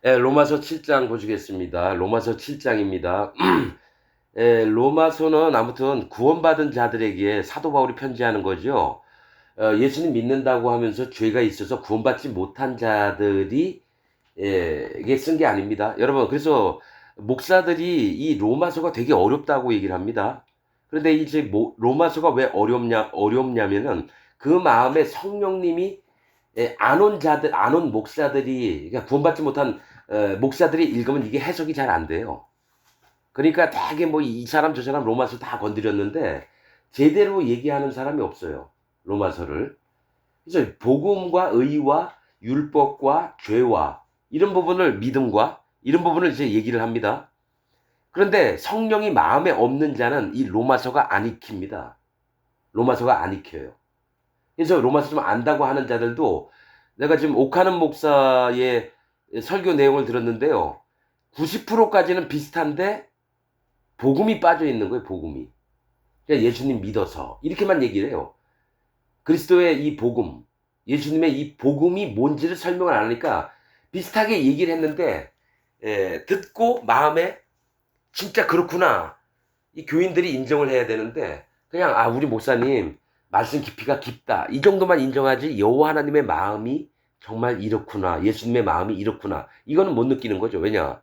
로마서 7장 보시겠습니다. 로마서 7장입니다. 로마서는 아무튼 구원받은 자들에게 사도 바울이 편지하는 거죠. 예수님 믿는다고 하면서 죄가 있어서 구원받지 못한 자들이 이게 쓴 게 아닙니다. 여러분, 그래서 목사들이 이 로마서가 되게 어렵다고 얘기를 합니다. 그런데 이제 로마서가 왜 어렵냐면은 그 마음에 성령님이 안 온 자들, 안 온 목사들이, 그러니까 구원받지 못한 목사들이 읽으면 이게 해석이 잘 안 돼요. 그러니까 되게 뭐 이 사람 저 사람 로마서 다 건드렸는데 제대로 얘기하는 사람이 없어요. 로마서를. 그래서 복음과 의와 율법과 죄와 이런 부분을 믿음과 이런 부분을 이제 얘기를 합니다. 그런데 성령이 마음에 없는 자는 이 로마서가 안 익힙니다. 로마서가 안 익혀요. 그래서 로마서 좀 안다고 하는 자들도 내가 지금 옥하는 목사의 설교 내용을 들었는데요. 90%까지는 비슷한데 복음이 빠져 있는 거예요, 복음이. 그냥 예수님 믿어서 이렇게만 얘기를 해요. 그리스도의 이 복음, 예수님의 이 복음이 뭔지를 설명을 안 하니까 비슷하게 얘기를 했는데 듣고 마음에 진짜 그렇구나. 이 교인들이 인정을 해야 되는데 그냥 우리 목사님 말씀 깊이가 깊다. 이 정도만 인정하지 여호와 하나님의 마음이 정말 이렇구나. 예수님의 마음이 이렇구나. 이거는 못 느끼는 거죠. 왜냐?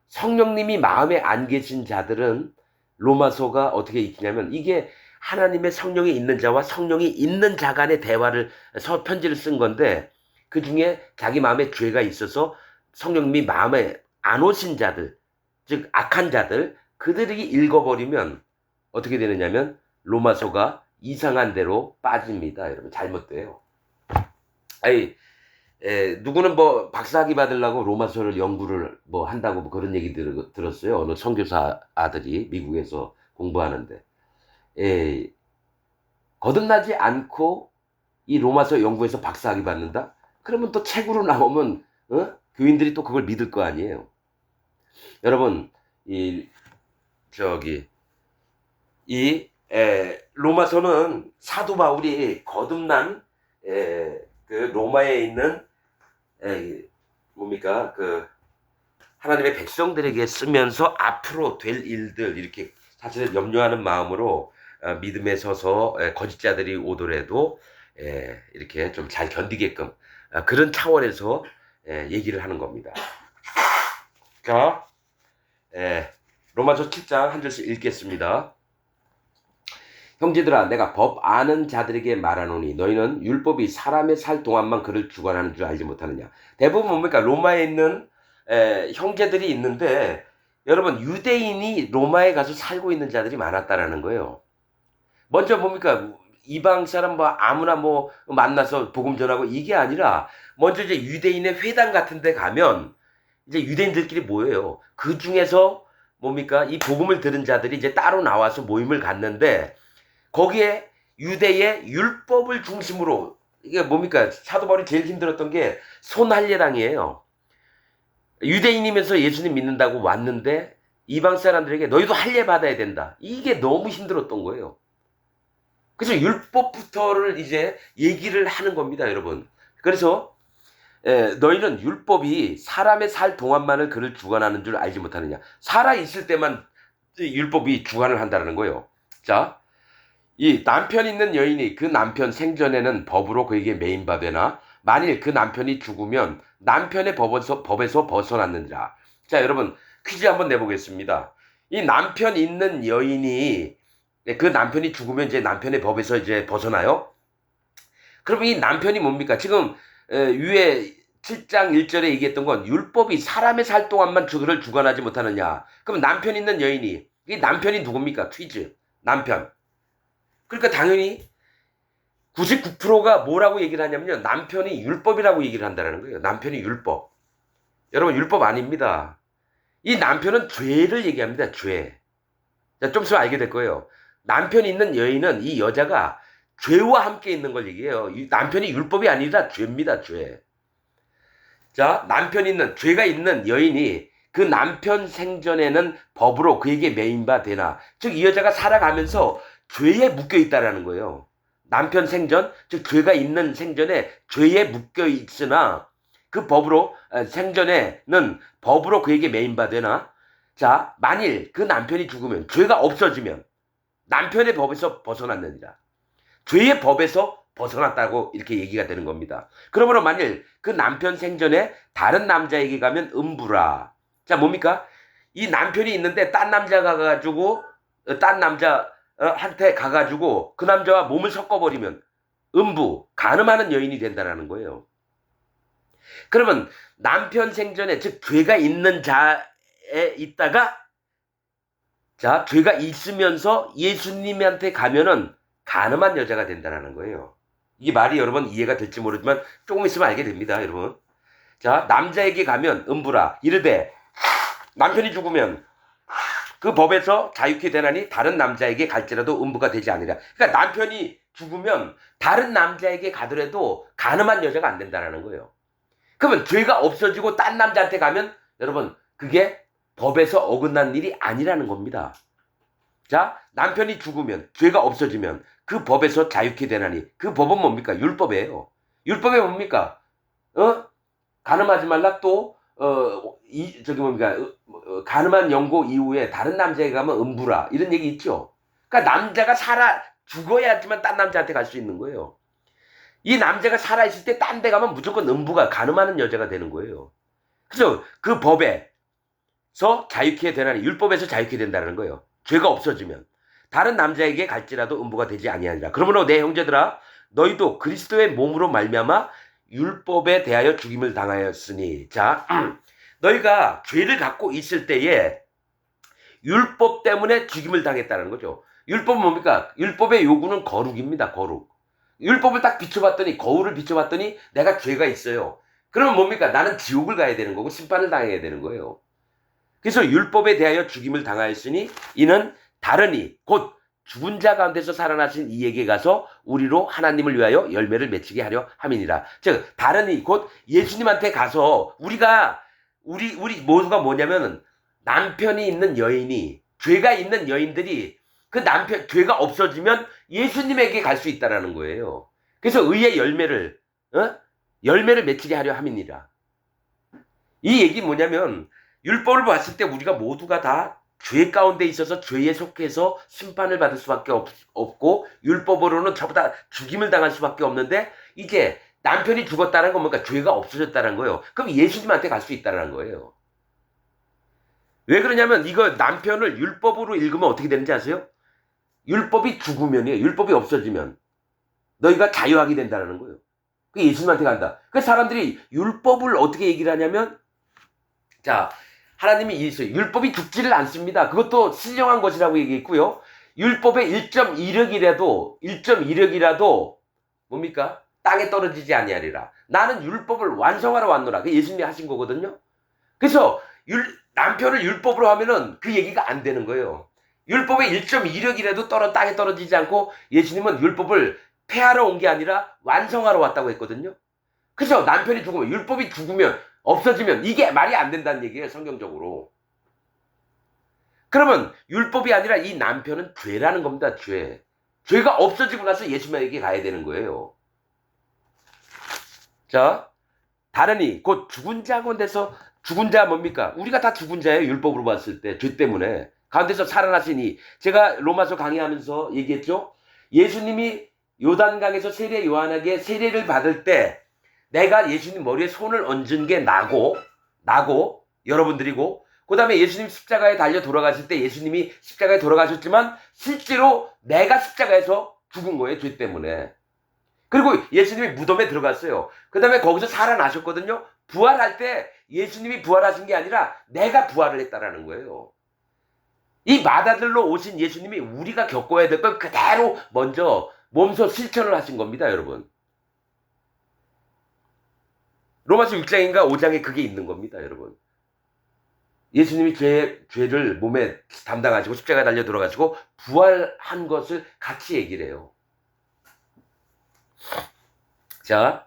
성령님이 마음에 안 계신 자들은 로마서가 어떻게 읽히냐면 이게 하나님의 성령이 있는 자와 성령이 있는 자 간의 대화를 편지를 쓴 건데 그 중에 자기 마음에 죄가 있어서 성령님이 마음에 안 오신 자들, 즉 악한 자들, 그들이 읽어버리면 어떻게 되느냐면 로마서가 이상한 대로 빠집니다. 여러분 잘못돼요. 아니 누구는 뭐 박사학위 받으려고 로마서를 연구를 뭐 한다고 뭐 그런 얘기 들었어요. 어느 선교사 아들이 미국에서 공부하는데 거듭나지 않고 이 로마서 연구에서 박사학위 받는다? 그러면 또 책으로 나오면 교인들이 또 그걸 믿을 거 아니에요. 여러분 이 저기 이 로마서는 사도 바울이 거듭난 그 로마에 있는 뭡니까 그 하나님의 백성들에게 쓰면서 앞으로 될 일들 이렇게 사실 염려하는 마음으로 믿음에 서서 거짓자들이 오더라도 이렇게 좀 잘 견디게끔 그런 차원에서 얘기를 하는 겁니다. 자, 로마서 7장 한 절씩 읽겠습니다. 형제들아 내가 법 아는 자들에게 말하노니 너희는 율법이 사람의 살 동안만 그를 주관하는 줄 알지 못하느냐. 대부분 뭡니까 로마에 있는 형제들이 있는데 여러분 유대인이 로마에 가서 살고 있는 자들이 많았다라는 거예요. 먼저 뭡니까 이방 사람 뭐 아무나 뭐 만나서 복음 전하고 이게 아니라 먼저 이제 유대인의 회당 같은 데 가면 이제 유대인들끼리 모여요. 그 중에서 뭡니까 이 복음을 들은 자들이 이제 따로 나와서 모임을 갖는데 거기에 유대의 율법을 중심으로 이게 뭡니까 사도 바울이 제일 힘들었던 게 손할례당이에요. 유대인이면서 예수님 믿는다고 왔는데 이방 사람들에게 너희도 할례 받아야 된다. 이게 너무 힘들었던 거예요. 그래서 율법부터를 이제 얘기를 하는 겁니다, 여러분. 그래서 너희는 율법이 사람의 살 동안만을 그를 주관하는 줄 알지 못하느냐. 살아 있을 때만 율법이 주관을 한다는 거예요. 자, 이 남편 있는 여인이 그 남편 생전에는 법으로 그에게 매인받으나 만일 그 남편이 죽으면 남편의 법에서 벗어났느니라. 자, 여러분 퀴즈 한번 내보겠습니다. 이 남편 있는 여인이 그 남편이 죽으면 이제 남편의 법에서 이제 벗어나요? 그러면 이 남편이 뭡니까? 지금 위에 7장 1절에 얘기했던 건 율법이 사람의 살 동안만 그를 주관하지 못하느냐. 그럼 남편 있는 여인이 이 남편이 누굽니까? 퀴즈. 남편. 그러니까 당연히 99%가 뭐라고 얘기를 하냐면요. 남편이 율법이라고 얘기를 한다는 거예요. 남편이 율법. 여러분 율법 아닙니다. 이 남편은 죄를 얘기합니다. 죄. 자, 좀 있으면 알게 될 거예요. 남편이 있는 여인은 이 여자가 죄와 함께 있는 걸 얘기해요. 이 남편이 율법이 아니라 죄입니다. 죄. 자, 남편 있는 죄가 있는 여인이 그 남편 생전에는 법으로 그에게 매인바 되나. 즉 이 여자가 살아가면서 죄에 묶여 있다라는 거예요. 남편 생전, 즉 죄가 있는 생전에 죄에 묶여 있으나 그 법으로 생전에는 법으로 그에게 매인받으나 자 만일 그 남편이 죽으면 죄가 없어지면 남편의 법에서 벗어났느니라. 죄의 법에서 벗어났다고 이렇게 얘기가 되는 겁니다. 그러므로 만일 그 남편 생전에 다른 남자에게 가면 음부라. 자 뭡니까? 이 남편이 있는데 딴 남자가 가가지고 딴 남자한테 가가지고 그 남자와 몸을 섞어버리면 음부, 간음하는 여인이 된다라는 거예요. 그러면 남편 생전에 즉 죄가 있는 자에 있다가 자 죄가 있으면서 예수님한테 가면은 간음한 여자가 된다라는 거예요. 이 말이 여러분 이해가 될지 모르지만 조금 있으면 알게 됩니다, 여러분. 자 남자에게 가면 음부라 이르되 남편이 죽으면 그 법에서 자유케 되나니 다른 남자에게 갈지라도 음부가 되지 않으리라. 그러니까 남편이 죽으면 다른 남자에게 가더라도 간음한 여자가 안 된다라는 거예요. 그러면 죄가 없어지고 딴 남자한테 가면 여러분 그게 법에서 어긋난 일이 아니라는 겁니다. 자 남편이 죽으면 죄가 없어지면 그 법에서 자유케 되나니 그 법은 뭡니까? 율법이에요. 율법이 뭡니까? 간음하지 말라 또 간음한 영고 이후에 다른 남자에게 가면 음부라 이런 얘기 있죠. 그러니까 남자가 죽어야지만 딴 남자한테 갈 수 있는 거예요. 이 남자가 살아있을 때 딴 데 가면 무조건 음부가 간음하는 여자가 되는 거예요. 그래서 그 법에서 자유케 되나니 율법에서 자유케 된다는 거예요. 죄가 없어지면 다른 남자에게 갈지라도 음부가 되지 아니하니라. 그러므로 내 형제들아 너희도 그리스도의 몸으로 말미암아 율법에 대하여 죽임을 당하였으니 자 너희가 죄를 갖고 있을 때에 율법 때문에 죽임을 당했다는 거죠. 율법은 뭡니까? 율법의 요구는 거룩입니다. 거룩. 율법을 딱 비춰봤더니 거울을 비춰봤더니 내가 죄가 있어요. 그러면 뭡니까? 나는 지옥을 가야 되는 거고 심판을 당해야 되는 거예요. 그래서 율법에 대하여 죽임을 당하였으니 이는 다르니 곧 죽은 자 가운데서 살아나신 이에게 가서 우리로 하나님을 위하여 열매를 맺히게 하려 함이니라. 즉 다르니 곧 예수님한테 가서 우리 모두가 뭐냐면 남편이 있는 여인이 죄가 있는 여인들이 그 남편 죄가 없어지면 예수님에게 갈 수 있다라는 거예요. 그래서 의의 열매를 맺히게 하려 함이니라. 이 얘기 뭐냐면 율법을 봤을 때 우리가 모두가 다 죄 가운데 있어서 죄에 속해서 심판을 받을 수밖에 없고 율법으로는 저보다 죽임을 당할 수밖에 없는데 이제 남편이 죽었다는 건 뭔가 죄가 없어졌다는 거예요. 그럼 예수님한테 갈 수 있다는 거예요. 왜 그러냐면 이거 남편을 율법으로 읽으면 어떻게 되는지 아세요? 율법이 죽으면이에요. 율법이 없어지면 너희가 자유하게 된다는 거예요. 그 예수님한테 간다. 그 사람들이 율법을 어떻게 얘기를 하냐면 자 하나님이 있어요. 율법이 죽지를 않습니다. 그것도 신령한 것이라고 얘기했고요. 율법의 1.1력이라도 뭡니까? 땅에 떨어지지 아니하리라. 나는 율법을 완성하러 왔노라. 그 예수님이 하신 거거든요. 그래서 남편을 율법으로 하면은 그 얘기가 안 되는 거예요. 율법의 1.2력이라도 땅에 떨어지지 않고 예수님은 율법을 폐하러 온 게 아니라 완성하러 왔다고 했거든요. 그래서 남편이 죽으면 율법이 죽으면 없어지면 이게 말이 안 된다는 얘기예요. 성경적으로. 그러면 율법이 아니라 이 남편은 죄라는 겁니다. 죄가 없어지고 나서 예수님에게 가야 되는 거예요. 자 다르니 곧 죽은 자 가운데서 죽은 자 뭡니까? 우리가 다 죽은 자예요. 율법으로 봤을 때 죄 때문에 가운데서 살아나시니 제가 로마서 강의하면서 얘기했죠. 예수님이 요단강에서 세례 요한에게 세례를 받을 때 내가 예수님 머리에 손을 얹은 게 나고 여러분들이고 그 다음에 예수님 십자가에 달려 돌아가실 때 예수님이 십자가에 돌아가셨지만 실제로 내가 십자가에서 죽은 거예요. 죄 때문에. 그리고 예수님이 무덤에 들어갔어요. 그 다음에 거기서 살아나셨거든요. 부활할 때 예수님이 부활하신 게 아니라 내가 부활을 했다라는 거예요. 이 마다들로 오신 예수님이 우리가 겪어야 될 걸 그대로 먼저 몸소 실천을 하신 겁니다. 여러분. 로마서 6장인가 5장에 그게 있는 겁니다. 여러분. 예수님이 죄를 몸에 담당하시고 십자가에 달려 돌아가시고 부활한 것을 같이 얘기를 해요. 자,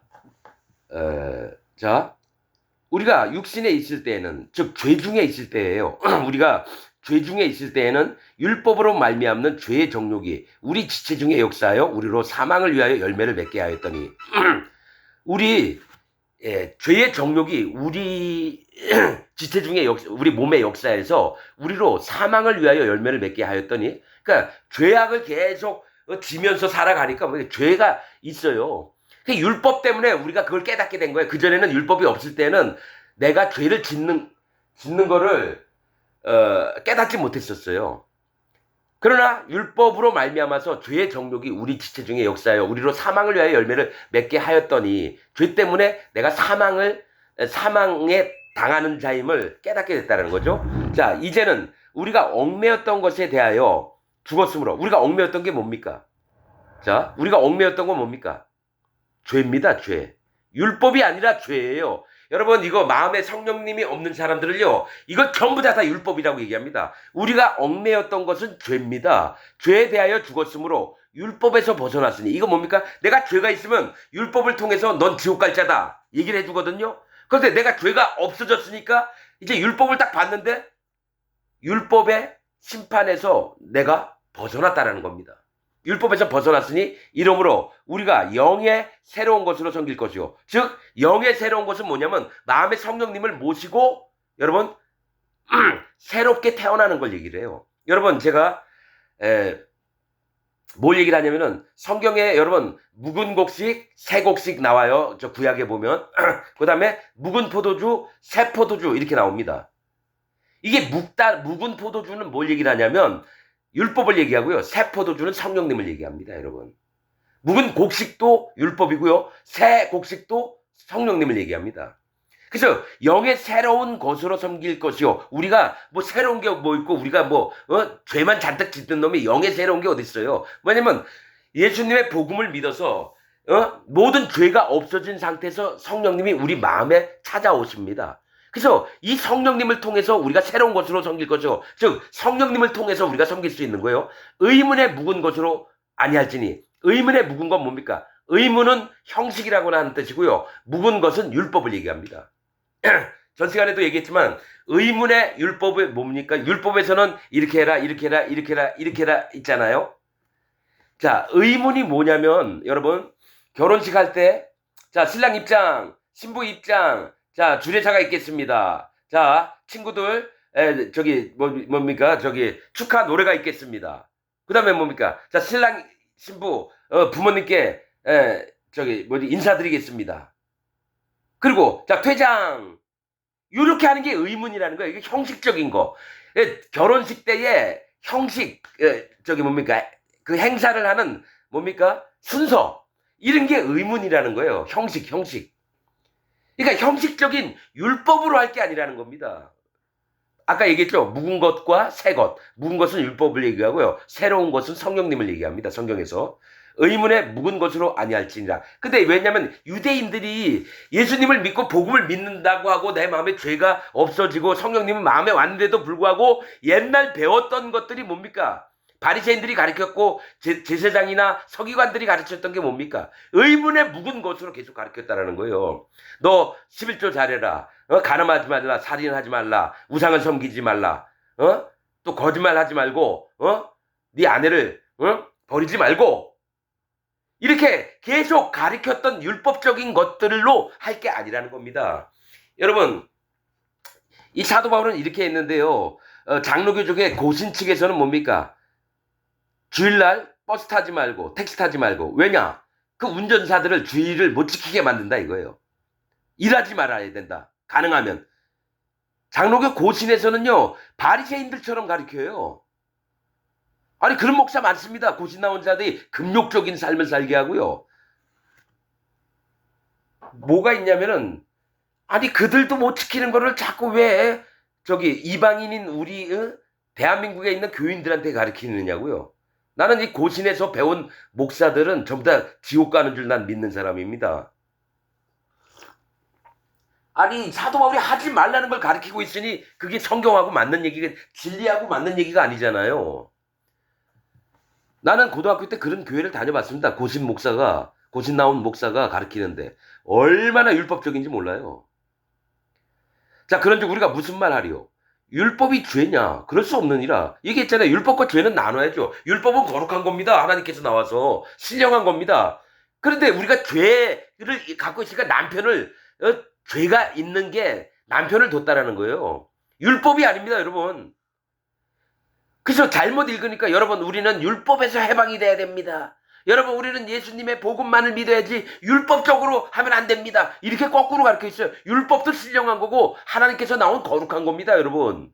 우리가 육신에 있을 때에는 즉 죄 중에 있을 때예요. 우리가 죄 중에 있을 때에는 율법으로 말미암는 죄의 정욕이 우리 지체 중에 역사하여 우리로 사망을 위하여 열매를 맺게 하였더니 우리 죄의 정욕이 우리 지체 중에 우리 몸의 역사에서 우리로 사망을 위하여 열매를 맺게 하였더니, 그러니까 죄악을 계속 지면서 살아가니까 죄가 있어요. 율법 때문에 우리가 그걸 깨닫게 된 거예요. 그전에는 율법이 없을 때는 내가 죄를 짓는 거를 깨닫지 못했었어요. 그러나 율법으로 말미암아서 죄의 정욕이 우리 지체 중에 역사하여 우리로 사망을 위하여 열매를 맺게 하였더니, 죄 때문에 내가 사망에 당하는 자임을 깨닫게 됐다는 거죠. 자, 이제는 우리가 얽매였던 것에 대하여 죽었으므로, 우리가 얽매였던 게 뭡니까? 자, 우리가 얽매였던 건 뭡니까? 죄입니다, 죄. 율법이 아니라 죄예요. 여러분, 이거 마음에 성령님이 없는 사람들을요, 이거 전부 다 율법이라고 얘기합니다. 우리가 얽매였던 것은 죄입니다. 죄에 대하여 죽었으므로 율법에서 벗어났으니, 이거 뭡니까? 내가 죄가 있으면 율법을 통해서 넌 지옥 갈 자다 얘기를 해주거든요. 그런데 내가 죄가 없어졌으니까 이제 율법을 딱 봤는데 율법의 심판에서 내가 벗어났다라는 겁니다. 율법에서 벗어났으니 이러므로 우리가 영의 새로운 것으로 섬길 것이요. 즉 영의 새로운 것은 뭐냐면 마음의 성령님을 모시고 여러분 새롭게 태어나는 걸 얘기를 해요. 여러분, 제가 뭘 얘기를 하냐면은 성경에 여러분 묵은 곡식, 새 곡식 나와요. 저 구약에 보면. 그 다음에 묵은 포도주, 새 포도주 이렇게 나옵니다. 이게 묵은 포도주는 뭘 얘기를 하냐면 율법을 얘기하고요. 새 포도주는 성령님을 얘기합니다, 여러분. 묵은 곡식도 율법이고요. 새 곡식도 성령님을 얘기합니다. 그래서 영의 새로운 것으로 섬길 것이요. 우리가 뭐 새로운 게 뭐 있고 우리가 죄만 잔뜩 짓는 놈이 영의 새로운 게 어디 있어요? 뭐냐면 예수님의 복음을 믿어서 모든 죄가 없어진 상태에서 성령님이 우리 마음에 찾아오십니다. 그래서 이 성령님을 통해서 우리가 새로운 것으로 섬길 것이요. 즉 성령님을 통해서 우리가 섬길 수 있는 거예요. 의문에 묵은 것으로 아니할지니. 의문에 묵은 건 뭡니까? 의문은 형식이라고 하는 뜻이고요. 묵은 것은 율법을 얘기합니다. 전 시간에도 얘기했지만 의문의 율법이 뭡니까? 율법에서는 이렇게 해라, 이렇게 해라, 이렇게 해라, 이렇게 해라 있잖아요. 자, 의문이 뭐냐면 여러분 결혼식 할 때 자, 신랑 입장, 신부 입장, 자, 주례사가 있겠습니다. 자, 친구들 뭡니까? 축하 노래가 있겠습니다. 그 다음에 뭡니까? 자, 신랑 신부 부모님께 인사드리겠습니다. 그리고 자, 퇴장. 이렇게 하는 게 의문이라는 거예요. 이게 형식적인 거. 결혼식 때에 형식 뭡니까? 그 행사를 하는 뭡니까? 순서. 이런 게 의문이라는 거예요. 형식. 그러니까 형식적인 율법으로 할 게 아니라는 겁니다. 아까 얘기했죠. 묵은 것과 새 것. 묵은 것은 율법을 얘기하고요. 새로운 것은 성령님을 얘기합니다. 성경에서. 의문에 묵은 것으로 아니할지니라. 근데 왜냐면 유대인들이 예수님을 믿고 복음을 믿는다고 하고 내 마음에 죄가 없어지고 성령님은 마음에 왔는데도 불구하고 옛날 배웠던 것들이 뭡니까? 바리새인들이 가르쳤고 제사장이나 서기관들이 가르쳤던 게 뭡니까? 의문에 묵은 것으로 계속 가르쳤다라는 거예요. 너 11조 잘해라. 간음하지 말라. 살인하지 말라. 우상을 섬기지 말라. 또 거짓말하지 말고 네 아내를 버리지 말고 이렇게 계속 가르쳤던 율법적인 것들로 할 게 아니라는 겁니다. 여러분, 이 사도 바울은 이렇게 했는데요. 장로교 쪽에 고신 측에서는 뭡니까? 주일날 버스 타지 말고 택시 타지 말고. 왜냐? 그 운전사들을 주의를 못 지키게 만든다 이거예요. 일하지 말아야 된다. 가능하면. 장로교 고신에서는요. 바리새인들처럼 가르쳐요. 아니 그런 목사 많습니다. 고신 나온 자들이 금욕적인 삶을 살게 하고요. 뭐가 있냐면은 아니 그들도 못 지키는 거를 자꾸 왜 이방인인 우리 대한민국에 있는 교인들한테 가르치느냐고요. 나는 이 고신에서 배운 목사들은 전부 다 지옥 가는 줄 난 믿는 사람입니다. 아니 사도 바울이 하지 말라는 걸 가르치고 있으니 그게 성경하고 맞는 얘기가 진리하고 맞는 얘기가 아니잖아요. 나는 고등학교 때 그런 교회를 다녀봤습니다. 고신 나온 목사가 가르치는데 얼마나 율법적인지 몰라요. 자, 그런즉 우리가 무슨 말 하리요? 율법이 죄냐? 그럴 수 없느니라. 얘기했잖아요. 율법과 죄는 나눠야죠. 율법은 거룩한 겁니다. 하나님께서 나와서 신령한 겁니다. 그런데 우리가 죄를 갖고 있으니까 남편을 죄가 있는 게 남편을 뒀다라는 거예요. 율법이 아닙니다, 여러분. 그래서 잘못 읽으니까 여러분 우리는 율법에서 해방이 돼야 됩니다. 여러분 우리는 예수님의 복음만을 믿어야지 율법적으로 하면 안 됩니다. 이렇게 거꾸로 가르쳐 있어요. 율법도 신령한 거고 하나님께서 나온 거룩한 겁니다, 여러분.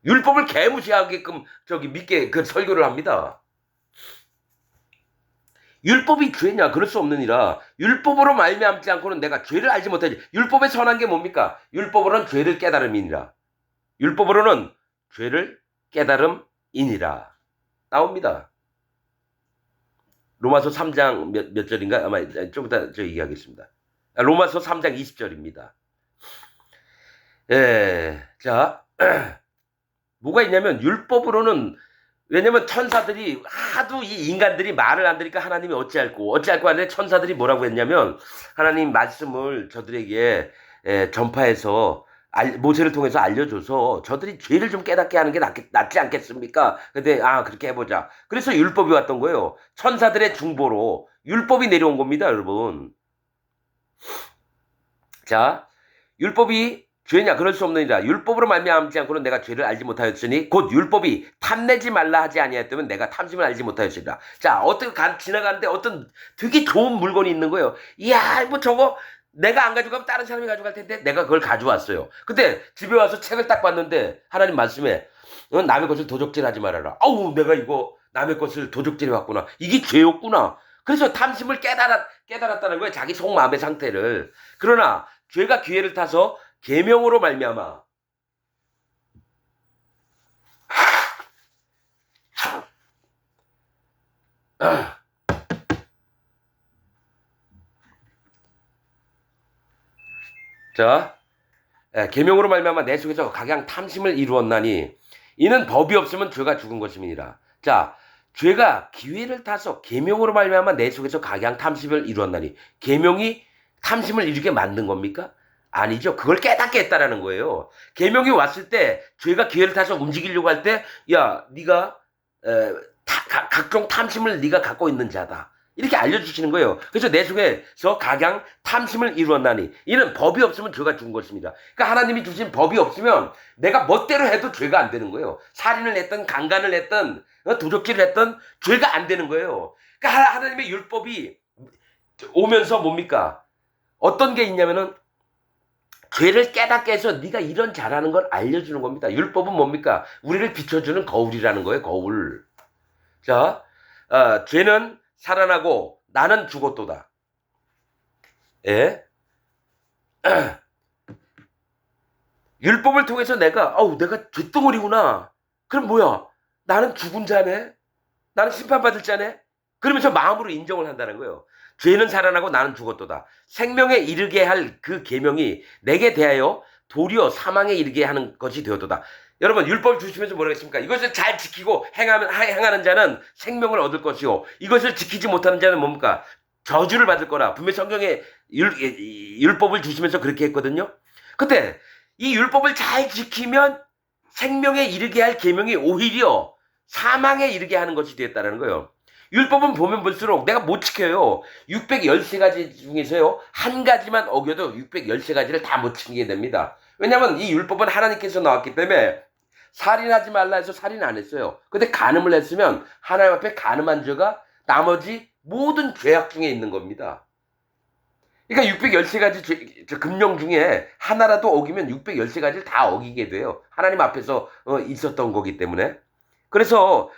율법을 개무시하게끔 믿게 그 설교를 합니다. 율법이 죄냐? 그럴 수 없느니라. 율법으로 말미암지 않고는 내가 죄를 알지 못하지. 율법에 선한 게 뭡니까? 율법으로는 죄를 깨달음이니라. 율법으로는 죄를 깨달음이니라. 나옵니다. 로마서 3장 몇 절인가? 아마 좀 이따 저 얘기하겠습니다. 로마서 3장 20절입니다. 예, 자, 뭐가 있냐면 율법으로는 왜냐면 천사들이 하도 이 인간들이 말을 안 들으니까 하나님이 어찌할꼬 하는데 천사들이 뭐라고 했냐면 하나님 말씀을 저들에게 전파해서 모세를 통해서 알려줘서 저들이 죄를 좀 깨닫게 하는 게 낫지 않겠습니까? 근데 그렇게 해보자. 그래서 율법이 왔던 거예요. 천사들의 중보로 율법이 내려온 겁니다, 여러분. 자, 율법이 죄냐? 그럴 수 없느니라. 율법으로 말미암지 않고는 내가 죄를 알지 못하였으니 곧 율법이 탐내지 말라 하지 아니하였다면 내가 탐심을 알지 못하였으리라. 자, 지나가는데 어떤 되게 좋은 물건이 있는 거예요. 이야, 뭐 저거 내가 안 가져가면 다른 사람이 가져갈 텐데 내가 그걸 가져왔어요. 근데 집에 와서 책을 딱 봤는데 하나님 말씀에 남의 것을 도적질하지 말아라. 아우, 내가 이거 남의 것을 도적질해 왔구나. 이게 죄였구나. 그래서 탐심을 깨달았다는 거예요. 자기 속마음의 상태를. 그러나 죄가 기회를 타서 계명으로 말미암아 자, 계명으로 말미암아 내 속에서 각양 탐심을 이루었나니 이는 법이 없으면 죄가 죽은 것임이니라. 자, 죄가 기회를 타서 계명으로 말미암아 내 속에서 각양 탐심을 이루었나니 계명이 탐심을 이루게 만든 겁니까? 아니죠. 그걸 깨닫게 했다라는 거예요. 계명이 왔을 때 죄가 기회를 타서 움직이려고 할 때 야, 네가 각종 탐심을 네가 갖고 있는 자다. 이렇게 알려주시는 거예요. 그래서 내 속에서 각양 탐심을 이루었나니 이는 법이 없으면 죄가 죽은 것입니다. 그러니까 하나님이 주신 법이 없으면 내가 멋대로 해도 죄가 안 되는 거예요. 살인을 했든 강간을 했든 도적질을 했든 죄가 안 되는 거예요. 그러니까 하나님의 율법이 오면서 뭡니까? 어떤 게 있냐면은 죄를 깨닫게 해서 네가 이런 잘하는 걸 알려주는 겁니다. 율법은 뭡니까? 우리를 비춰주는 거울이라는 거예요. 거울. 자, 죄는 살아나고 나는 죽었도다. 예? 율법을 통해서 내가 죄덩어리구나. 그럼 뭐야? 나는 죽은 자네? 나는 심판받을 자네? 그러면서 마음으로 인정을 한다는 거예요. 죄는 살아나고 나는 죽었도다. 생명에 이르게 할 그 계명이 내게 대하여 도리어 사망에 이르게 하는 것이 되었도다. 여러분, 율법을 주시면서 뭐라고 했습니까? 이것을 잘 지키고 행하는 자는 생명을 얻을 것이요, 이것을 지키지 못하는 자는 뭡니까? 저주를 받을 거라. 분명히 성경에 율법을 주시면서 그렇게 했거든요. 근데 이 율법을 잘 지키면 생명에 이르게 할 계명이 오히려 사망에 이르게 하는 것이 되었다는 거예요. 율법은 보면 볼수록 내가 못 지켜요. 613가지 중에서요, 한 가지만 어겨도 613가지를 다 못 지키게 됩니다. 왜냐하면 이 율법은 하나님께서 나왔기 때문에 살인하지 말라 해서 살인 안 했어요. 근데 간음을 했으면 하나님 앞에 간음한 죄가 나머지 모든 죄악 중에 있는 겁니다. 그러니까 613가지 금령 중에 하나라도 어기면 613가지를 다 어기게 돼요. 하나님 앞에서 있었던 거기 때문에. 그래서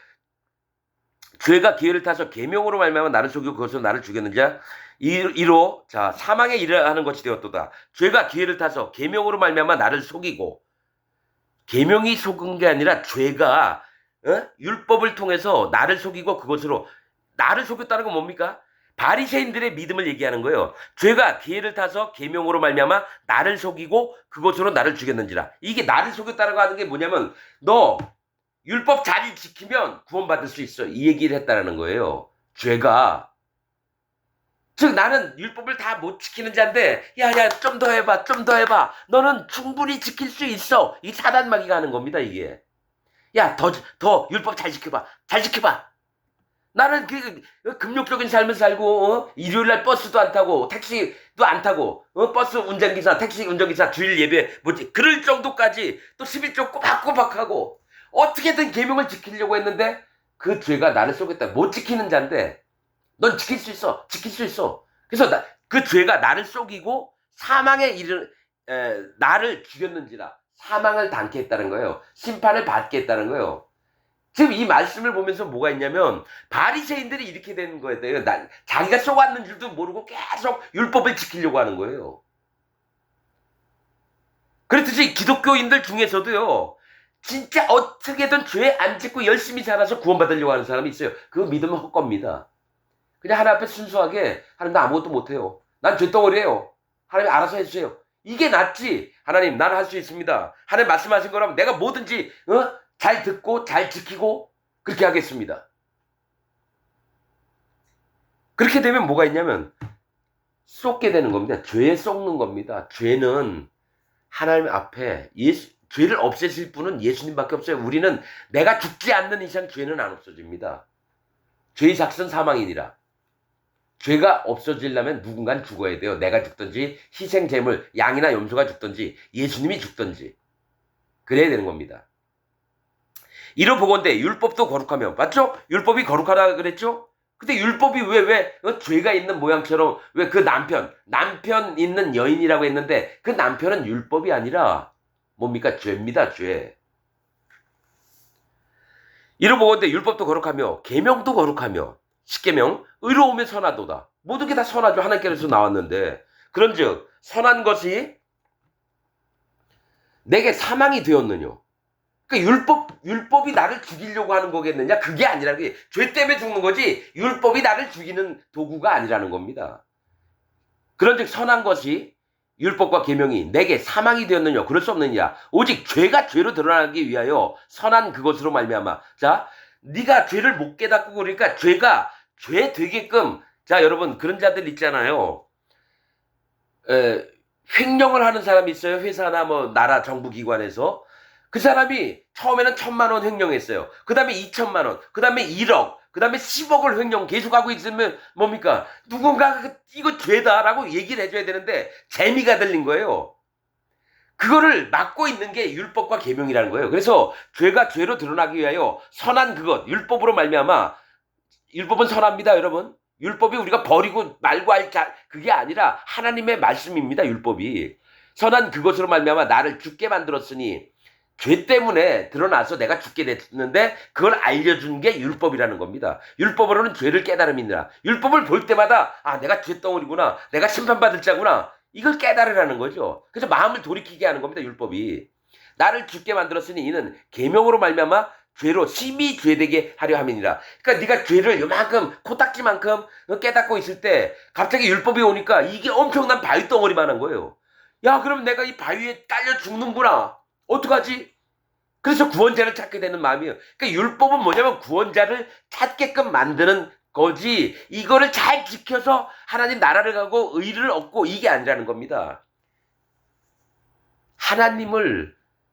죄가 기회를 타서 계명으로 말미암아 나를 속이고 그것으로 나를 죽였는 자 이로 자 사망에 이르하는 것이 되었도다. 죄가 기회를 타서 계명으로 말미암아 나를 속이고, 계명이 속은 게 아니라 죄가 율법을 통해서 나를 속이고 그것으로 나를 속였다는 건 뭡니까? 바리새인들의 믿음을 얘기하는 거예요. 죄가 기회를 타서 계명으로 말미암아 나를 속이고 그것으로 나를 죽였는지라. 이게 나를 속였다라고 하는 게 뭐냐면 너 율법 잘 지키면 구원받을 수 있어, 이 얘기를 했다라는 거예요. 죄가. 즉 나는 율법을 다 못 지키는 자인데 야야 좀 더 해봐, 좀 더 해봐, 너는 충분히 지킬 수 있어, 이 사단마귀가 하는 겁니다. 이게 야 더 율법 잘 지켜봐, 잘 지켜봐. 나는 그 금욕적인 삶을 살고 일요일날 버스도 안 타고 택시도 또 안 타고 버스 운전기사, 택시 운전기사 주일 예배 뭐지 그럴 정도까지 또 11조 꼬박꼬박하고 어떻게든 계명을 지키려고 했는데 그 죄가 나를 속였다. 못 지키는 자인데 넌 지킬 수 있어. 지킬 수 있어. 그래서 그 죄가 나를 속이고 사망에 이르 나를 죽였는지라 사망을 당케 했다는 거예요. 심판을 받게 했다는 거예요. 지금 이 말씀을 보면서 뭐가 있냐면 바리새인들이 이렇게 되는 거예요. 자기가 속았는 줄도 모르고 계속 율법을 지키려고 하는 거예요. 그렇듯이 기독교인들 중에서도요. 진짜 어떻게든 죄 안 짓고 열심히 살아서 구원받으려고 하는 사람이 있어요. 그거 믿으면 헛겁니다. 그냥 하나님 앞에 순수하게 하나님 나 아무것도 못해요. 난 죄덩어리예요. 하나님 알아서 해주세요. 이게 낫지. 하나님 나는 할 수 있습니다. 하나님 말씀하신 거라면 내가 뭐든지 잘 듣고 잘 지키고 그렇게 하겠습니다. 그렇게 되면 뭐가 있냐면 쏟게 되는 겁니다. 죄에 쏟는 겁니다. 죄는 하나님 앞에 죄를 없애실 분은 예수님밖에 없어요. 우리는 내가 죽지 않는 이상 죄는 안 없어집니다. 죄의 작은 사망이니라. 죄가 없어지려면 누군가는 죽어야 돼요. 내가 죽든지 희생제물 양이나 염소가 죽든지 예수님이 죽든지 그래야 되는 겁니다. 이로 보건대 율법도 거룩하며 맞죠? 율법이 거룩하다 그랬죠? 근데 율법이 왜 죄가 있는 모양처럼 왜 그 남편 있는 여인이라고 했는데 그 남편은 율법이 아니라 뭡니까? 죄입니다. 죄. 이로 보건대 율법도 거룩하며 계명도 거룩하며 십계명 의로움에 선하도다. 모든 게 다 선하죠. 하나님께서 나왔는데 그런즉 선한 것이 내게 사망이 되었느냐. 그러니까 율법이 나를 죽이려고 하는 거겠느냐? 그게 아니라 죄 때문에 죽는 거지 율법이 나를 죽이는 도구가 아니라는 겁니다. 그런즉 선한 것이 율법과 계명이 내게 사망이 되었느냐? 그럴 수 없느냐? 오직 죄가 죄로 드러나기 위하여 선한 그것으로 말미암아. 자, 네가 죄를 못 깨닫고 그러니까 죄가 죄 되게끔 자 여러분 그런 자들 있잖아요. 횡령을 하는 사람이 있어요. 회사나 뭐 나라 정부기관에서. 그 사람이 처음에는 1,000만 원 횡령했어요. 그 다음에 2,000만 원, 그 다음에 1억, 그 다음에 10억을 횡령 계속하고 있으면 뭡니까? 누군가 이거 죄다라고 얘기를 해줘야 되는데 재미가 들린 거예요. 그거를 막고 있는 게 율법과 계명이라는 거예요. 그래서 죄가 죄로 드러나기 위하여 선한 그것, 율법으로 말미암아. 율법은 선합니다, 여러분. 율법이 우리가 버리고 말고 할 그게 아니라 하나님의 말씀입니다, 율법이. 선한 그것으로 말미암아 나를 죽게 만들었으니 죄 때문에 드러나서 내가 죽게 됐는데 그걸 알려준 게 율법이라는 겁니다. 율법으로는 죄를 깨달음이니라. 율법을 볼 때마다 아 내가 죄덩어리구나. 내가 심판받을 자구나. 이걸 깨달으라는 거죠. 그래서 마음을 돌이키게 하는 겁니다. 율법이. 나를 죽게 만들었으니 이는 계명으로 말미암아 죄로 심히 죄되게 하려 함이니라. 그러니까 네가 죄를 요만큼 코딱지만큼 깨닫고 있을 때 갑자기 율법이 오니까 이게 엄청난 바위덩어리만 한 거예요. 야 그럼 내가 이 바위에 딸려 죽는구나. 어떡하지? 그래서 구원자를 찾게 되는 마음이에요. 그러니까 율법은 뭐냐면 구원자를 찾게끔 만드는 거지 이거를 잘 지켜서 하나님 나라를 가고 의를 얻고 이게 아니라는 겁니다.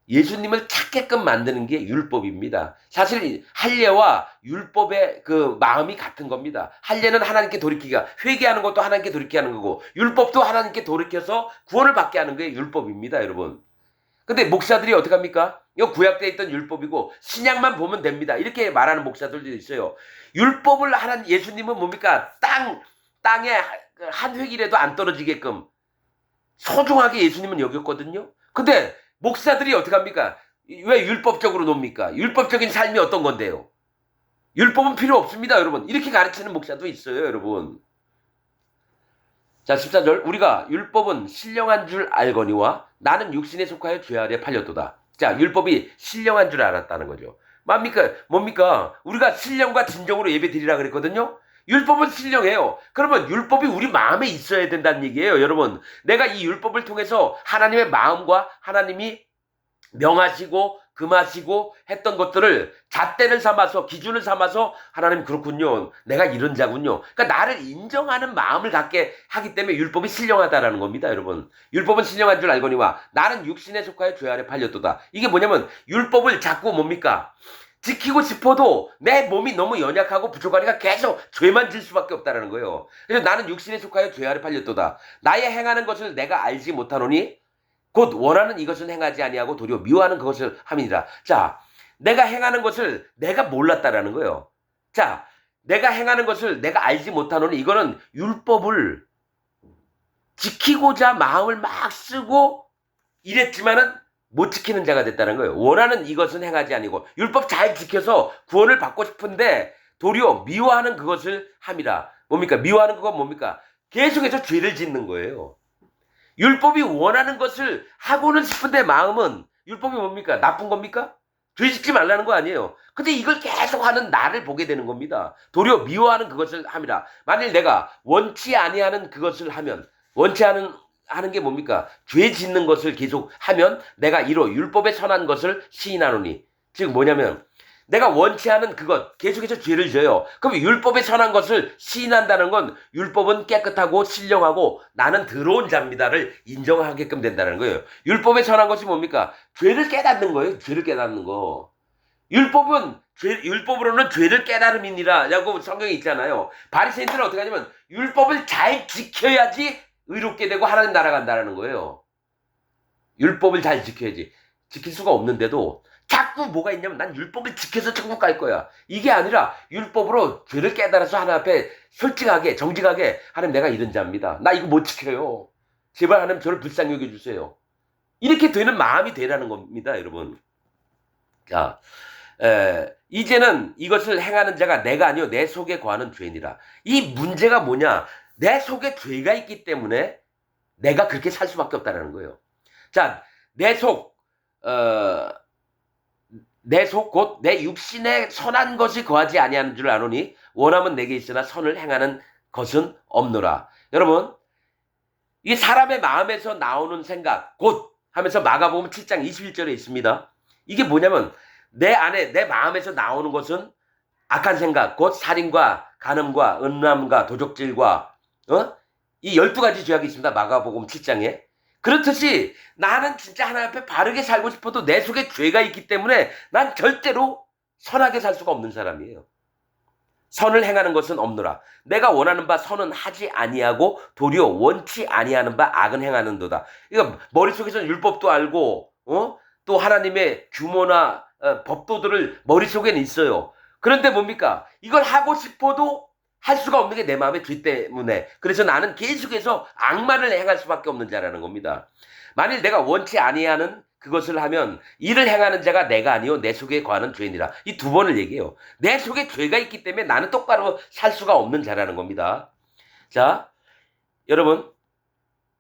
예수님을 찾게끔 만드는 게 율법입니다. 사실 할례와 율법의 그 마음이 같은 겁니다. 할례는 하나님께 돌이키기가 회개하는 것도 하나님께 돌이키게 하는 거고 율법도 하나님께 돌이켜서 구원을 받게 하는 게 율법입니다, 여러분. 근데 목사들이 어떻게 합니까? 이거 구약대에 있던 율법이고 신약만 보면 됩니다. 이렇게 말하는 목사들도 있어요. 율법을 하는 예수님은 뭡니까? 땅에 한 획이라도 안 떨어지게끔 소중하게 예수님은 여겼거든요. 근데 목사들이 어떻게 합니까? 왜 율법적으로 놉니까? 율법적인 삶이 어떤 건데요? 율법은 필요 없습니다, 여러분. 이렇게 가르치는 목사도 있어요, 여러분. 자, 14절. 우리가 율법은 신령한 줄 알거니와 나는 육신에 속하여 죄 아래 팔렸도다. 자, 율법이 신령한 줄 알았다는 거죠. 뭡니까? 우리가 신령과 진정으로 예배 드리라 그랬거든요. 율법은 신령해요. 그러면 율법이 우리 마음에 있어야 된다는 얘기예요, 여러분. 내가 이 율법을 통해서 하나님의 마음과 하나님이 명하시고 금하시고 했던 것들을 잣대를 삼아서 기준을 삼아서 하나님 그렇군요. 내가 이런 자군요. 그러니까 나를 인정하는 마음을 갖게 하기 때문에 율법이 신령하다라는 겁니다, 여러분. 율법은 신령한 줄 알거니와 나는 육신에 속하여 죄 아래 팔렸도다. 이게 뭐냐면 율법을 자꾸 뭡니까? 지키고 싶어도 내 몸이 너무 연약하고 부족하니까 계속 죄만 질 수밖에 없다라는 거예요. 그래서 나는 육신에 속하여 죄 아래 팔렸도다. 나의 행하는 것을 내가 알지 못하노니 곧 원하는 이것은 행하지 아니하고 도리어 미워하는 그것을 함이니라. 자, 내가 행하는 것을 내가 몰랐다라는 거예요. 자, 내가 행하는 것을 내가 알지 못하노니 이거는 율법을 지키고자 마음을 막 쓰고 이랬지만은 못 지키는 자가 됐다는 거예요. 원하는 이것은 행하지 아니고 율법 잘 지켜서 구원을 받고 싶은데 도리어 미워하는 그것을 함이라. 뭡니까? 미워하는 그건 뭡니까? 계속해서 죄를 짓는 거예요. 율법이 원하는 것을 하고는 싶은데 마음은 율법이 뭡니까? 나쁜 겁니까? 죄 짓지 말라는 거 아니에요. 근데 이걸 계속 하는 나를 보게 되는 겁니다. 도리어 미워하는 그것을 함이라. 만일 내가 원치 아니하는 그것을 하면 원치 하는 게 뭡니까? 죄 짓는 것을 계속 하면 내가 이로 율법에 선한 것을 시인하노니. 즉 뭐냐면 내가 원치 않은 그것 계속해서 죄를 져요. 그럼 율법에 선한 것을 시인한다는 건 율법은 깨끗하고 신령하고 나는 더러운 자입니다를 인정하게끔 된다는 거예요. 율법에 선한 것이 뭡니까? 죄를 깨닫는 거예요. 죄를 깨닫는 거. 율법으로는 죄를 깨달음이니라라고 성경에 있잖아요. 바리새인들은 어떻게 하냐면 율법을 잘 지켜야지 의롭게 되고 하나님 나라 간다는 거예요. 율법을 잘 지켜야지. 지킬 수가 없는데도 자꾸 뭐가 있냐면 난 율법을 지켜서 천국 갈 거야. 이게 아니라 율법으로 죄를 깨달아서 하나님 앞에 솔직하게 정직하게 하나님 내가 이런 자입니다. 나 이거 못 지켜요. 제발 하나님 저를 불쌍히 여겨주세요. 이렇게 되는 마음이 되라는 겁니다. 여러분. 자, 이제는 이것을 행하는 자가 내가 아니요 내 속에 거하는 죄니라. 이 문제가 뭐냐? 내 속에 죄가 있기 때문에 내가 그렇게 살 수밖에 없다는 거예요. 자, 내 속 곧 내 육신에 선한 것이 거하지 아니하는 줄 아노니 원함은 내게 있으나 선을 행하는 것은 없노라. 여러분, 이 사람의 마음에서 나오는 생각 곧 하면서 마가복음 7장 21절에 있습니다. 이게 뭐냐면 내 안에 내 마음에서 나오는 것은 악한 생각 곧 살인과 간음과 음란과 도적질과 이 12가지 죄악이 있습니다. 마가복음 7장에. 그렇듯이 나는 진짜 하나님 앞에 바르게 살고 싶어도 내 속에 죄가 있기 때문에 난 절대로 선하게 살 수가 없는 사람이에요. 선을 행하는 것은 없노라. 내가 원하는 바 선은 하지 아니하고 도리어 원치 아니하는 바 악은 행하는도다. 이거 머릿속에서는 율법도 알고 또 하나님의 규모나 법도들을 머릿속에는 있어요. 그런데 뭡니까? 이걸 하고 싶어도 할 수가 없는 게 내 마음의 죄 때문에. 그래서 나는 계속해서 악만을 행할 수밖에 없는 자라는 겁니다. 만일 내가 원치 아니하는 그것을 하면 이를 행하는 자가 내가 아니요 내 속에 거하는 죄니라. 이 두 번을 얘기해요. 내 속에 죄가 있기 때문에 나는 똑바로 살 수가 없는 자라는 겁니다. 자, 여러분,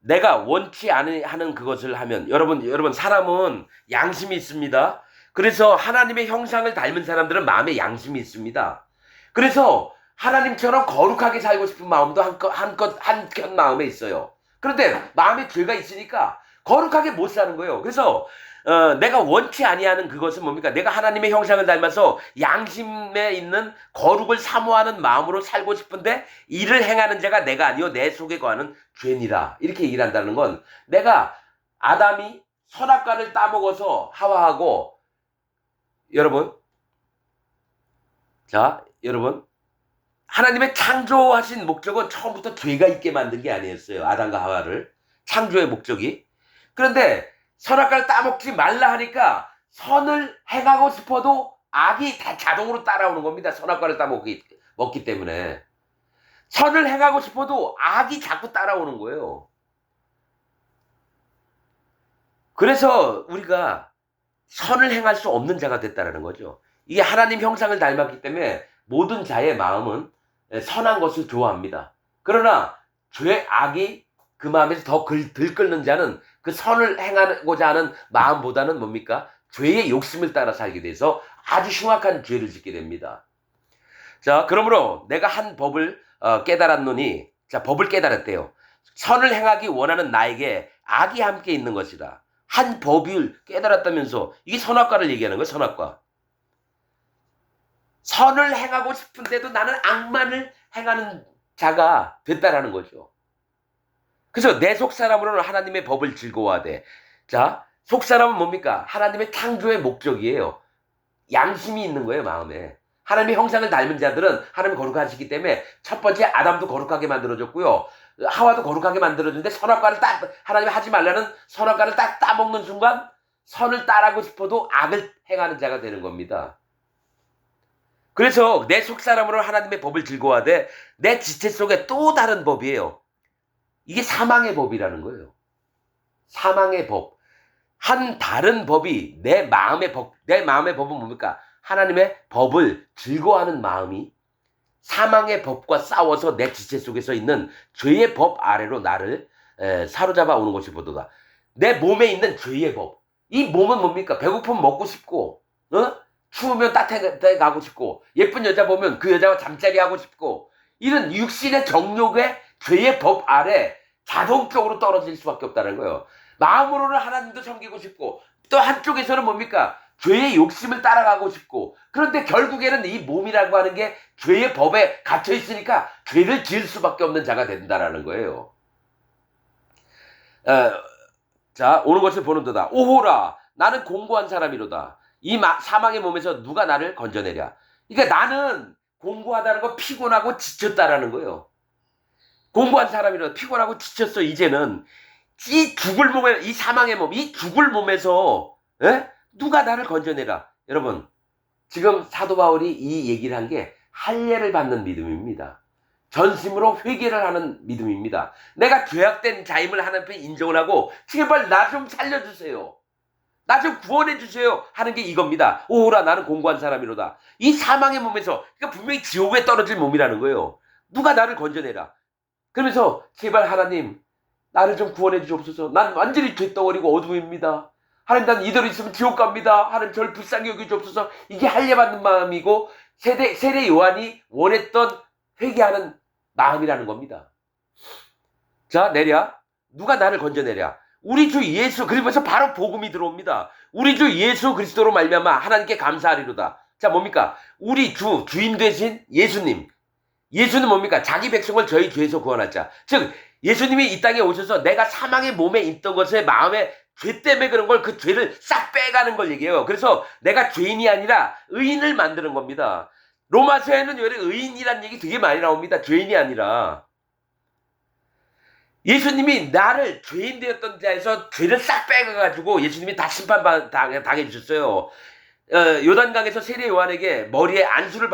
내가 원치 않는 그것을 하면 여러분 사람은 양심이 있습니다. 그래서 하나님의 형상을 닮은 사람들은 마음에 양심이 있습니다. 그래서 하나님처럼 거룩하게 살고 싶은 마음도 한켠 마음에 있어요. 그런데 마음에 죄가 있으니까 거룩하게 못 사는 거예요. 그래서 내가 원치 아니하는 그것은 뭡니까? 내가 하나님의 형상을 닮아서 양심에 있는 거룩을 사모하는 마음으로 살고 싶은데 이를 행하는 자가 내가 아니요 내 속에 거하는 죄니라. 이렇게 얘기를 한다는 건 내가 아담이 선악과를 따먹어서 하와하고 여러분 하나님의 창조하신 목적은 처음부터 죄가 있게 만든 게 아니었어요. 아담과 하와를. 창조의 목적이. 그런데 선악과를 따먹지 말라 하니까 선을 행하고 싶어도 악이 다 자동으로 따라오는 겁니다. 선악과를 먹기 때문에. 선을 행하고 싶어도 악이 자꾸 따라오는 거예요. 그래서 우리가 선을 행할 수 없는 자가 됐다는 거죠. 이게 하나님 형상을 닮았기 때문에 모든 자의 마음은 선한 것을 좋아합니다. 그러나 악이 그 마음에서 더 들끓는 자는 그 선을 행하고자 하는 마음보다는 뭡니까? 죄의 욕심을 따라 살게 돼서 아주 흉악한 죄를 짓게 됩니다. 자, 그러므로 내가 한 법을 깨달았노니, 자, 법을 깨달았대요. 선을 행하기 원하는 나에게 악이 함께 있는 것이다. 한 법을 깨달았다면서 이게 선악과를 얘기하는 거예요. 선악과. 선을 행하고 싶은데도 나는 악만을 행하는 자가 됐다라는 거죠. 그래서 내 속사람으로는 하나님의 법을 즐거워하되, 자, 속사람은 뭡니까? 하나님의 창조의 목적이에요. 양심이 있는 거예요, 마음에. 하나님의 형상을 닮은 자들은 하나님이 거룩하시기 때문에 첫 번째 아담도 거룩하게 만들어졌고요. 하와도 거룩하게 만들어졌는데 선악과를 하나님이 하지 말라는 선악과를 딱 따먹는 순간 선을 따라하고 싶어도 악을 행하는 자가 되는 겁니다. 그래서 내 속사람으로 하나님의 법을 즐거워하되 내 지체 속에 또 다른 법이에요. 이게 사망의 법이라는 거예요. 사망의 법. 한 다른 법이 내 마음의 법은 뭡니까? 하나님의 법을 즐거워하는 마음이 사망의 법과 싸워서 내 지체 속에서 있는 죄의 법 아래로 나를 사로잡아 오는 것이 보도다. 내 몸에 있는 죄의 법. 이 몸은 뭡니까? 배고프면 먹고 싶고, 추우면 따뜻하게 가고 싶고, 예쁜 여자 보면 그 여자와 잠자리 하고 싶고, 이런 육신의 정욕의 죄의 법 아래 자동적으로 떨어질 수밖에 없다는 거예요. 마음으로는 하나님도 섬기고 싶고, 또 한쪽에서는 뭡니까? 죄의 욕심을 따라가고 싶고, 그런데 결국에는 이 몸이라고 하는 게 죄의 법에 갇혀 있으니까 죄를 지을 수밖에 없는 자가 된다라는 거예요. 자, 오는 것을 보는도다. 오호라, 나는 공고한 사람이로다. 이 사망의 몸에서 누가 나를 건져내랴. 그러니까 나는 공고하다는 건 피곤하고 지쳤다라는 거예요. 공고한 사람이로다. 피곤하고 지쳤어. 이제는 이 죽을 몸에, 이 사망의 몸, 이 죽을 몸에서 누가 나를 건져내라. 여러분, 지금 사도 바울이 이 얘기를 한 게 할례를 받는 믿음입니다. 전심으로 회개를 하는 믿음입니다. 내가 죄악된 자임을 하나님 앞에 인정을 하고 제발 나 좀 살려주세요. 나 좀 구원해 주세요 하는 게 이겁니다. 오호라, 나는 공고한 사람이로다. 이 사망의 몸에서, 그러니까 분명히 지옥에 떨어질 몸이라는 거예요. 누가 나를 건져내라. 그러면서 제발 하나님 나를 좀 구원해 주옵소서. 난 완전히 죄덩어리고 어둠입니다. 하나님, 난 이대로 있으면 지옥 갑니다. 하나님, 저를 불쌍히 여겨 주옵소서. 이게 할례받는 마음이고 세례 요한이 원했던 회개하는 마음이라는 겁니다. 자, 내랴. 누가 나를 건져내랴. 우리 주 예수, 그러면서 바로 복음이 들어옵니다. 우리 주 예수 그리스도로 말미암아 하나님께 감사하리로다. 자, 뭡니까? 우리 주인 되신 예수님. 예수는 뭡니까? 자기 백성을 저희 죄에서 구원할 자. 즉, 예수님이 이 땅에 오셔서 내가 사망의 몸에 있던 것에 마음에 죄 때문에 그런 걸, 그 죄를 싹 빼가는 걸 얘기해요. 그래서 내가 죄인이 아니라 의인을 만드는 겁니다. 로마서에는 왜 의인이라는 얘기 되게 많이 나옵니다. 죄인이 아니라. 예수님이 나를 죄인 되었던 자에서 죄를 싹 빼가가지고 예수님이 다 심판당해 주셨어요. 요단강에서 세례 요한에게 머리에 안수를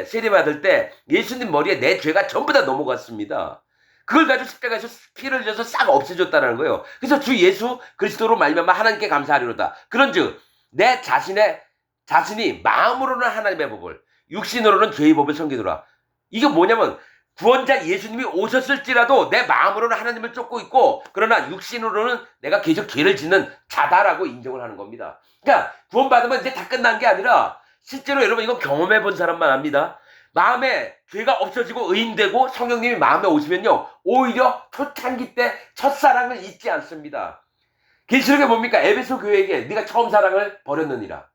세례 받을 때 예수님 머리에 내 죄가 전부 다 넘어갔습니다. 그걸 가지고 십자가에서 피를 흘려서 싹 없애줬다는 거예요. 그래서 주 예수 그리스도로 말미암아 하나님께 감사하리로다. 그런즉 내 자신이 마음으로는 하나님의 법을, 육신으로는 죄의 법을 섬기노라. 이게 뭐냐면 구원자 예수님이 오셨을지라도 내 마음으로는 하나님을 쫓고 있고, 그러나 육신으로는 내가 계속 죄를 짓는 자다라고 인정을 하는 겁니다. 그러니까 구원받으면 이제 다 끝난 게 아니라, 실제로 여러분 이거 경험해 본 사람만 압니다. 마음에 죄가 없어지고 의인되고 성령님이 마음에 오시면요, 오히려 초창기 때 첫사랑을 잊지 않습니다. 계시록에 뭡니까? 에베소 교회에게 네가 처음 사랑을 버렸느니라.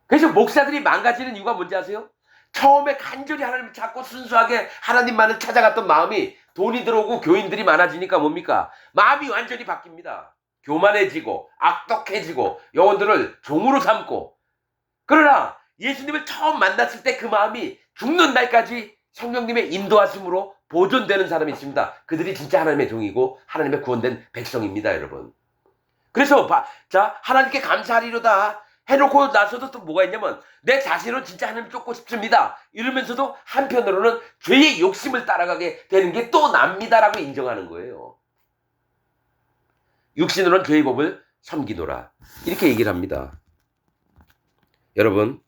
그래서 목사들이 망가지는 이유가 뭔지 아세요? 처음에 간절히 하나님을 찾고 순수하게 하나님만을 찾아갔던 마음이 돈이 들어오고 교인들이 많아지니까 뭡니까? 마음이 완전히 바뀝니다. 교만해지고 악독해지고 영혼들을 종으로 삼고. 그러나 예수님을 처음 만났을 때 그 마음이 죽는 날까지 성령님의 인도하심으로 보존되는 사람이 있습니다. 그들이 진짜 하나님의 종이고 하나님의 구원된 백성입니다, 여러분. 그래서 자, 하나님께 감사하리로다 해놓고 나서도 또 뭐가 있냐면, 내 자신은 진짜 하나님 쫓고 싶습니다 이러면서도 한편으로는 죄의 욕심을 따라가게 되는 게 또 납니다라고 인정하는 거예요. 육신으로는 죄의 법을 섬기노라, 이렇게 얘기를 합니다. 여러분,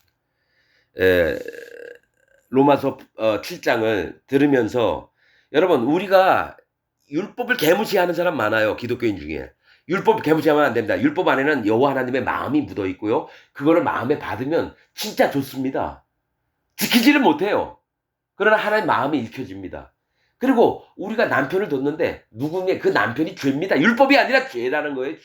로마서 7장을 들으면서 여러분, 우리가 율법을 개무시하는 사람 많아요. 기독교인 중에. 율법 개무시하면 안 됩니다. 율법 안에는 여호와 하나님의 마음이 묻어 있고요. 그거를 마음에 받으면 진짜 좋습니다. 지키지를 못해요. 그러나 하나님 마음이 읽혀집니다. 그리고 우리가 남편을 뒀는데 누군가 그 남편이 죄입니다. 율법이 아니라 죄라는 거예요.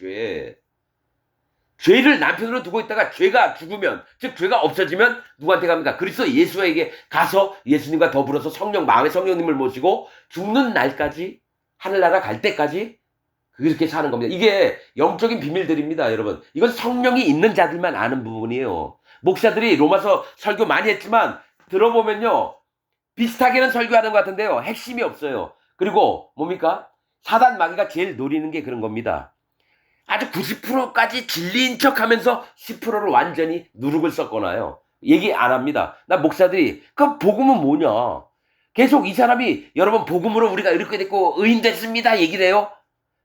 죄를 남편으로 두고 있다가 죄가 죽으면, 즉 죄가 없어지면 누구한테 갑니까? 그리스도 예수에게 가서 예수님과 더불어서 마음의 성령님을 모시고 죽는 날까지, 하늘나라 갈 때까지 그렇게 사는 겁니다. 이게 영적인 비밀들입니다, 여러분. 이건 성령이 있는 자들만 아는 부분이에요. 목사들이 로마서 설교 많이 했지만 들어보면요. 비슷하게는 설교하는 것 같은데요. 핵심이 없어요. 그리고 뭡니까? 사단 마귀가 제일 노리는 게 그런 겁니다. 아주 90%까지 진리인 척하면서 10%를 완전히 누룩을 섞어놔요. 얘기 안 합니다. 나 목사들이 그 복음은 뭐냐? 계속 이 사람이 여러분 복음으로 우리가 이렇게 됐고 의인 됐습니다 얘기를 해요.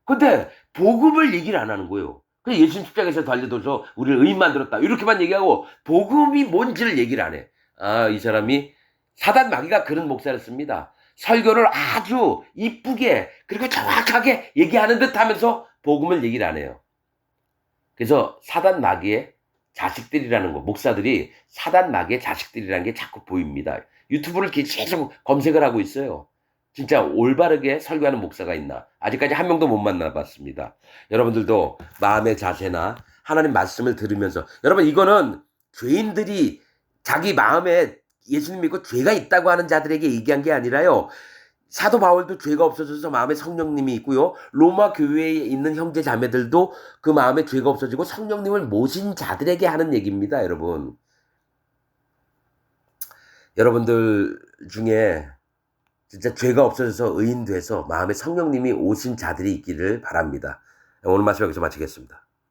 근데 복음을 얘기를 안 하는 거예요. 그래서 예수님 십자가에서 달려들어서 우리를 의인 만들었다 이렇게만 얘기하고 복음이 뭔지를 얘기를 안 해. 아, 이 사람이 사단 마귀가 그런 목사를 씁니다. 설교를 아주 이쁘게 그리고 정확하게 얘기하는 듯 하면서 복음을 얘기를 안 해요. 그래서 사단 마귀의 자식들이라는 거, 목사들이 사단 마귀의 자식들이라는 게 자꾸 보입니다. 유튜브를 계속 검색을 하고 있어요. 진짜 올바르게 설교하는 목사가 있나? 아직까지 한 명도 못 만나봤습니다. 여러분들도 마음의 자세나 하나님 말씀을 들으면서 여러분 이거는 죄인들이 자기 마음에 예수님 믿고 죄가 있다고 하는 자들에게 얘기한 게 아니라요. 사도 바울도 죄가 없어져서 마음에 성령님이 있고요. 로마 교회에 있는 형제 자매들도 그 마음에 죄가 없어지고 성령님을 모신 자들에게 하는 얘기입니다, 여러분. 여러분들 중에 진짜 죄가 없어져서 의인 돼서 마음에 성령님이 오신 자들이 있기를 바랍니다. 오늘 말씀 여기서 마치겠습니다.